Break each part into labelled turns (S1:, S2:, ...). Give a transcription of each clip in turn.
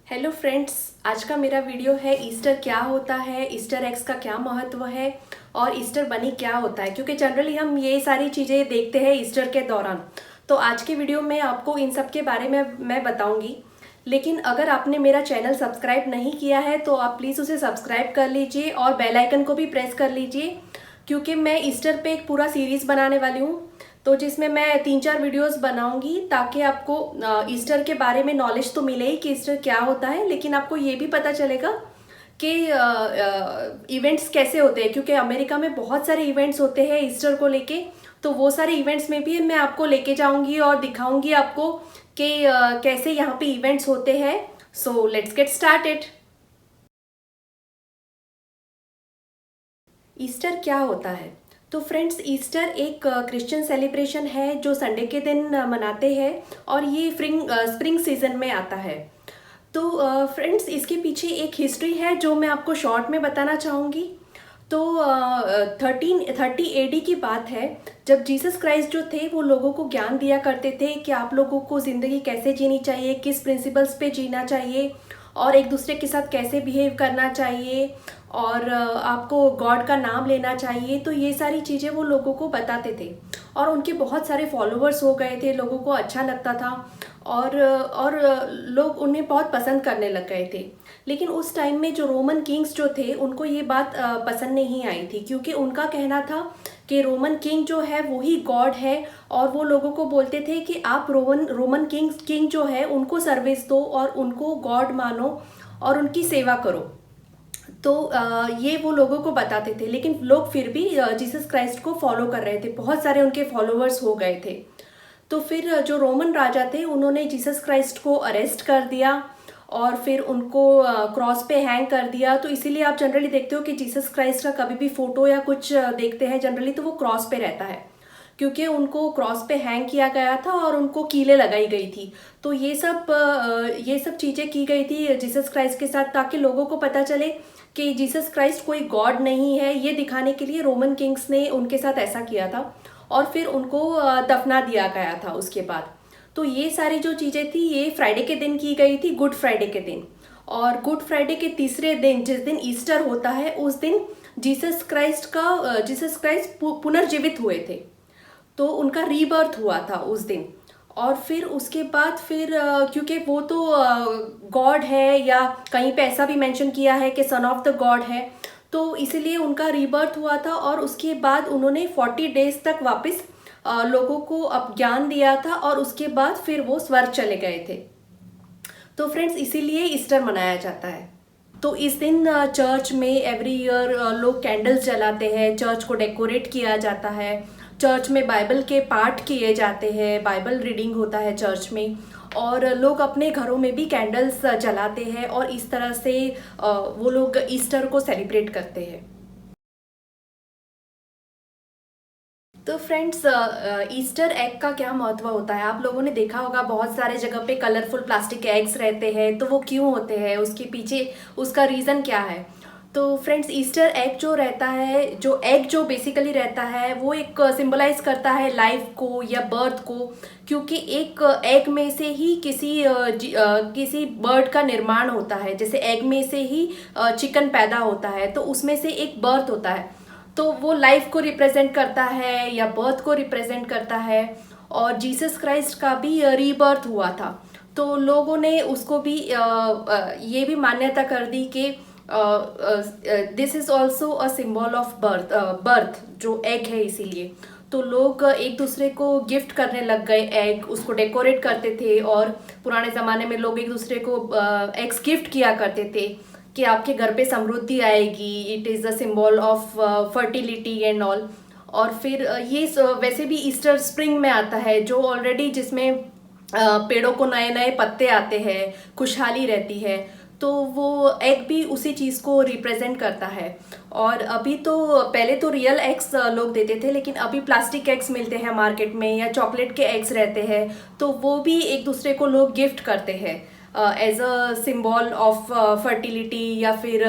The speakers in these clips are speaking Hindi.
S1: हेलो फ्रेंड्स, आज का मेरा वीडियो है ईस्टर क्या होता है, ईस्टर एग्स का क्या महत्व है और ईस्टर बनी क्या होता है। क्योंकि जनरली हम ये सारी चीज़ें देखते हैं ईस्टर के दौरान। तो आज की वीडियो में आपको इन सब के बारे में मैं बताऊंगी। लेकिन अगर आपने मेरा चैनल सब्सक्राइब नहीं किया है तो आप प्लीज़ उसे सब्सक्राइब कर लीजिए और बेल आइकन को भी प्रेस कर लीजिए, क्योंकि मैं ईस्टर पे एक पूरा सीरीज़ बनाने वाली हूँ। तो जिसमें मैं 3-4 वीडियोस बनाऊंगी ताकि आपको ईस्टर के बारे में नॉलेज तो मिले ही कि ईस्टर क्या होता है, लेकिन आपको ये भी पता चलेगा कि इवेंट्स कैसे होते हैं। क्योंकि अमेरिका में बहुत सारे इवेंट्स होते हैं ईस्टर को लेके, तो वो सारे इवेंट्स में भी मैं आपको लेके जाऊंगी और दिखाऊंगी आपको कि कैसे यहाँ पे इवेंट्स होते हैं। So let's get started. Easter क्या होता है? तो फ्रेंड्स, ईस्टर एक क्रिश्चियन सेलिब्रेशन है जो संडे के दिन मनाते हैं और ये स्प्रिंग सीजन में आता है। तो फ्रेंड्स, इसके पीछे एक हिस्ट्री है जो मैं आपको शॉर्ट में बताना चाहूँगी। तो 1330 एडी की बात है, जब जीसस क्राइस्ट जो थे वो लोगों को ज्ञान दिया करते थे कि आप लोगों को ज़िंदगी कैसे जीनी चाहिए, किस प्रिंसिपल्स पे जीना चाहिए और एक दूसरे के साथ कैसे बिहेव करना चाहिए और आपको गॉड का नाम लेना चाहिए। तो ये सारी चीज़ें वो लोगों को बताते थे और उनके बहुत सारे फॉलोअर्स हो गए थे, लोगों को अच्छा लगता था और लोग उन्हें बहुत पसंद करने लग गए थे। लेकिन उस टाइम में जो रोमन किंग्स जो थे उनको ये बात पसंद नहीं आई थी, क्योंकि उनका कहना था कि रोमन किंग जो है वो ही गॉड है और वो लोगों को बोलते थे कि आप रोमन किंग जो है उनको सर्विस दो और उनको गॉड मानो और उनकी सेवा करो। तो ये वो लोगों को बताते थे, लेकिन लोग फिर भी जीसस क्राइस्ट को फॉलो कर रहे थे, बहुत सारे उनके फॉलोअर्स हो गए थे। तो फिर जो रोमन राजा थे उन्होंने जीसस क्राइस्ट को अरेस्ट कर दिया और फिर उनको क्रॉस पे हैंग कर दिया। तो इसीलिए आप जनरली देखते हो कि जीसस क्राइस्ट का कभी भी फोटो या कुछ देखते हैं जनरली तो वो क्रॉस पे रहता है, क्योंकि उनको क्रॉस पे हैंग किया गया था और उनको कीलें लगाई गई थी। तो ये सब चीज़ें की गई थी जीसस क्राइस्ट के साथ, ताकि लोगों को पता चले कि जीसस क्राइस्ट कोई गॉड नहीं है। ये दिखाने के लिए रोमन किंग्स ने उनके साथ ऐसा किया था और फिर उनको दफना दिया गया था उसके बाद। तो ये सारी जो चीज़ें थी ये फ्राइडे के दिन की गई थी, गुड फ्राइडे के दिन। और गुड फ्राइडे के तीसरे दिन जिस दिन ईस्टर होता है उस दिन जीसस क्राइस्ट पुनर्जीवित हुए थे। तो उनका रीबर्थ हुआ था उस दिन। और फिर उसके बाद क्योंकि वो तो गॉड है, या कहीं पे ऐसा भी मेंशन किया है कि सन ऑफ द गॉड है, तो इसीलिए उनका रीबर्थ हुआ था। और उसके बाद उन्होंने 40 डेज तक वापस लोगों को अब ज्ञान दिया था और उसके बाद फिर वो स्वर्ग चले गए थे। तो फ्रेंड्स, इसीलिए ईस्टर मनाया जाता है। तो इस दिन चर्च में एवरी ईयर लोग कैंडल्स जलाते हैं, चर्च को डेकोरेट किया जाता है, चर्च में बाइबल के पाठ किए जाते हैं, बाइबल रीडिंग होता है चर्च में, और लोग अपने घरों में भी कैंडल्स जलाते हैं और इस तरह से वो लोग ईस्टर को सेलिब्रेट करते हैं। तो फ्रेंड्स, ईस्टर एग का क्या महत्व होता है? आप लोगों ने देखा होगा बहुत सारे जगह पे कलरफुल प्लास्टिक एग्स रहते हैं। तो वो क्यों होते हैं, उसके पीछे उसका रीज़न क्या है? तो फ्रेंड्स, ईस्टर एग जो रहता है, जो एग जो बेसिकली रहता है वो एक सिंबलाइज करता है लाइफ को या बर्थ को। क्योंकि एक एग में से ही किसी बर्ड का निर्माण होता है। जैसे एग में से ही चिकन पैदा होता है, तो उसमें से एक बर्थ होता है। तो वो लाइफ को रिप्रेजेंट करता है या बर्थ को रिप्रेजेंट करता है। और जीसस क्राइस्ट का भी रीबर्थ हुआ था, तो लोगों ने उसको भी ये भी मान्यता कर दी कि this is also a symbol of birth जो एग है। इसीलिए तो लोग एक दूसरे को गिफ्ट करने लग गए एग, उसको डेकोरेट करते थे। और पुराने ज़माने में लोग एक दूसरे को एग्स गिफ्ट किया करते थे कि आपके घर पे समृद्धि आएगी, it is a symbol of fertility and all. और फिर वैसे भी ईस्टर स्प्रिंग में आता है, जो ऑलरेडी जिसमें पेड़ों को नए नए पत्ते आते हैं, खुशहाली रहती है। तो वो एग भी उसी चीज़ को रिप्रेजेंट करता है। और अभी तो पहले तो रियल एग्स लोग देते थे, लेकिन अभी प्लास्टिक एग्स मिलते हैं मार्केट में या चॉकलेट के एग्स रहते हैं, तो वो भी एक दूसरे को लोग गिफ्ट करते हैं as a symbol of fertility या फिर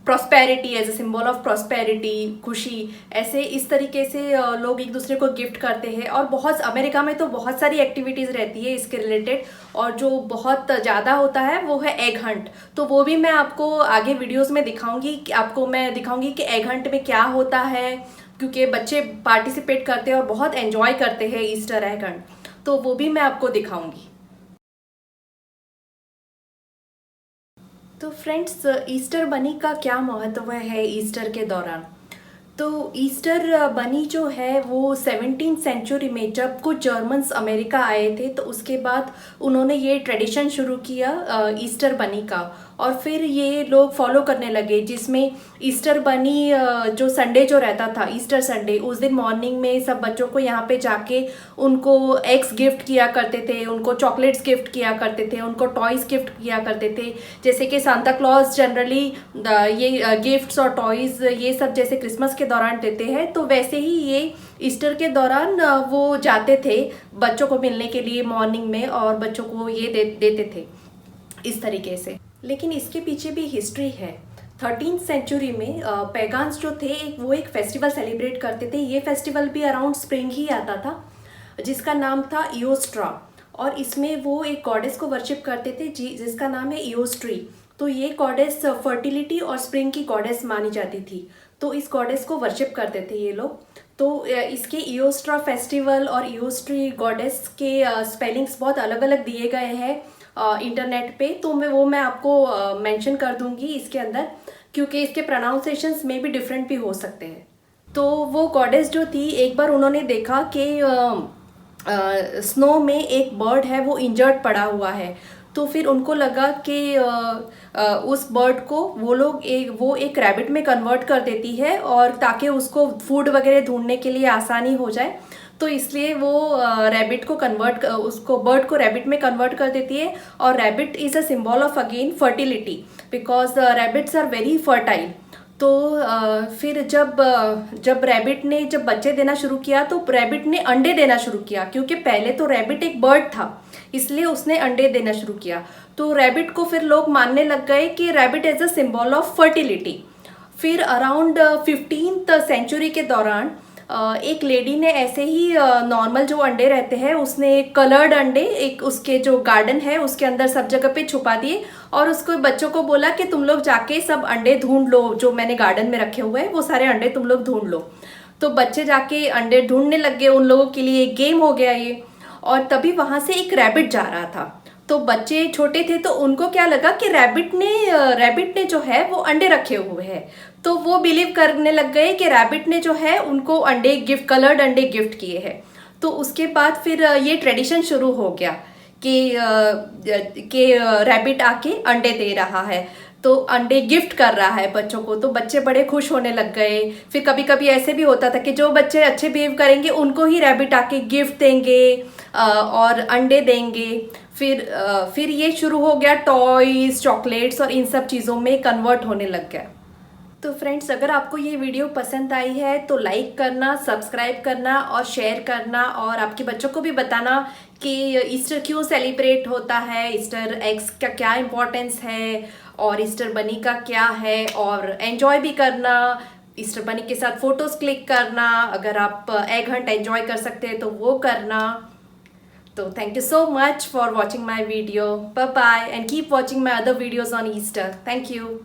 S1: prosperity, as a symbol of prosperity, खुशी, ऐसे इस तरीके से लोग एक दूसरे को गिफ्ट करते हैं। और बहुत अमेरिका में तो बहुत सारी एक्टिविटीज़ रहती है इसके रिलेटेड, और जो बहुत ज़्यादा होता है वो है एग हंट। तो वो भी मैं आपको आगे वीडियोस में दिखाऊंगी, आपको मैं दिखाऊंगी कि एग हंट में क्या होता है, क्योंकि बच्चे पार्टिसिपेट करते हैं और बहुत एंजॉय करते हैं ईस्टर एग हंट, तो वो भी मैं आपको दिखाऊंगी। तो फ्रेंड्स, ईस्टर बनी का क्या महत्व है ईस्टर के दौरान? तो ईस्टर बनी जो है वो 17th सेंचुरी में जब कुछ जर्मन्स अमेरिका आए थे, तो उसके बाद उन्होंने ये ट्रेडिशन शुरू किया ईस्टर बनी का, और फिर ये लोग फॉलो करने लगे, जिसमें ईस्टर बनी जो संडे जो रहता था, ईस्टर संडे, उस दिन मॉर्निंग में सब बच्चों को यहाँ पे जाके उनको एग्स गिफ्ट किया करते थे, उनको चॉकलेट्स गिफ्ट किया करते थे, उनको टॉयज़ गिफ्ट किया करते थे। जैसे कि सांता क्लॉज जनरली ये गिफ्ट्स और टॉयज़ ये सब जैसे क्रिसमस के दौरान देते हैं, तो वैसे ही ये ईस्टर के दौरान वो जाते थे बच्चों को मिलने के लिए मॉर्निंग में, और बच्चों को ये देते थे इस तरीके से। लेकिन इसके पीछे भी हिस्ट्री है। 13th सेंचुरी में पैगान्स जो थे वो एक फेस्टिवल सेलिब्रेट करते थे। ये फेस्टिवल भी अराउंड स्प्रिंग ही आता था, जिसका नाम था इयोस्ट्रा, और इसमें वो एक गॉडेस को वर्शिप करते थे जिसका नाम है इयोस्ट्री। तो ये गॉडेस फर्टिलिटी और स्प्रिंग की गॉडेस मानी जाती थी, तो इस गॉडेस को वर्शिप करते थे ये लोग। तो इसके इयोस्ट्रा फेस्टिवल और इयोस्ट्री गॉडेस के स्पेलिंग्स बहुत अलग अलग दिए गए हैं इंटरनेट पे, तो मैं आपको मेंशन कर दूंगी इसके अंदर, क्योंकि इसके प्रोनाउंसिएशंस में भी डिफरेंट भी हो सकते हैं। तो वो गॉडेस जो थी, एक बार उन्होंने देखा कि स्नो में एक बर्ड है वो इंजर्ड पड़ा हुआ है, तो फिर उनको लगा कि उस बर्ड को वो एक रैबिट में कन्वर्ट कर देती है, और ताकि उसको फूड वगैरह ढूंढने के लिए आसानी हो जाए, तो इसलिए वो रैबिट को बर्ड को रैबिट में कन्वर्ट कर देती है। और rabbit is a symbol of again fertility, because rabbits are very fertile. तो फिर जब रैबिट ने जब बच्चे देना शुरू किया, तो रैबिट ने अंडे देना शुरू किया, क्योंकि पहले तो रैबिट एक बर्ड था, इसलिए उसने अंडे देना शुरू किया। तो रैबिट को फिर लोग मानने लग गए कि rabbit as a symbol of fertility. फिर अराउंड 15th सेंचुरी के दौरान एक लेडी ने ऐसे ही नॉर्मल जो अंडे रहते हैं, उसने कलर्ड अंडे एक उसके जो गार्डन है उसके अंदर सब जगह पे छुपा दिए, और उसको बच्चों को बोला कि तुम लोग जाके सब अंडे ढूंढ लो, जो मैंने गार्डन में रखे हुए हैं वो सारे अंडे तुम लोग ढूंढ लो। तो बच्चे जाके अंडे ढूंढने लग गए, उन लोगों के लिए एक गेम हो गया ये। और तभी वहां से एक रैबिट जा रहा था, तो बच्चे छोटे थे, तो उनको क्या लगा कि रैबिट ने जो है वो अंडे रखे हुए हैं, तो वो बिलीव करने लग गए कि रैबिट ने जो है उनको कलर्ड अंडे गिफ्ट किए हैं। तो उसके बाद फिर ये ट्रेडिशन शुरू हो गया कि रैबिट आके अंडे दे रहा है, तो अंडे गिफ्ट कर रहा है बच्चों को, तो बच्चे बड़े खुश होने लग गए। फिर कभी कभी ऐसे भी होता था कि जो बच्चे अच्छे बिहेव करेंगे उनको ही रैबिट आके गिफ्ट देंगे और अंडे देंगे। फिर ये शुरू हो गया टॉयज, चॉकलेट्स और इन सब चीज़ों में कन्वर्ट होने लग गया। तो फ्रेंड्स, अगर आपको ये वीडियो पसंद आई है तो लाइक करना, सब्सक्राइब करना और शेयर करना, और आपके बच्चों को भी बताना कि ईस्टर क्यों सेलिब्रेट होता है, ईस्टर एग्स का क्या इम्पोर्टेंस है, और ईस्टर बनी का क्या है, और एंजॉय भी करना, ईस्टर बनी के साथ फोटोज क्लिक करना, अगर आप एग हंट एंजॉय कर सकते हैं तो वो करना। तो thank you so much for watching my video. Bye bye and keep watching my other videos on Easter. Thank you.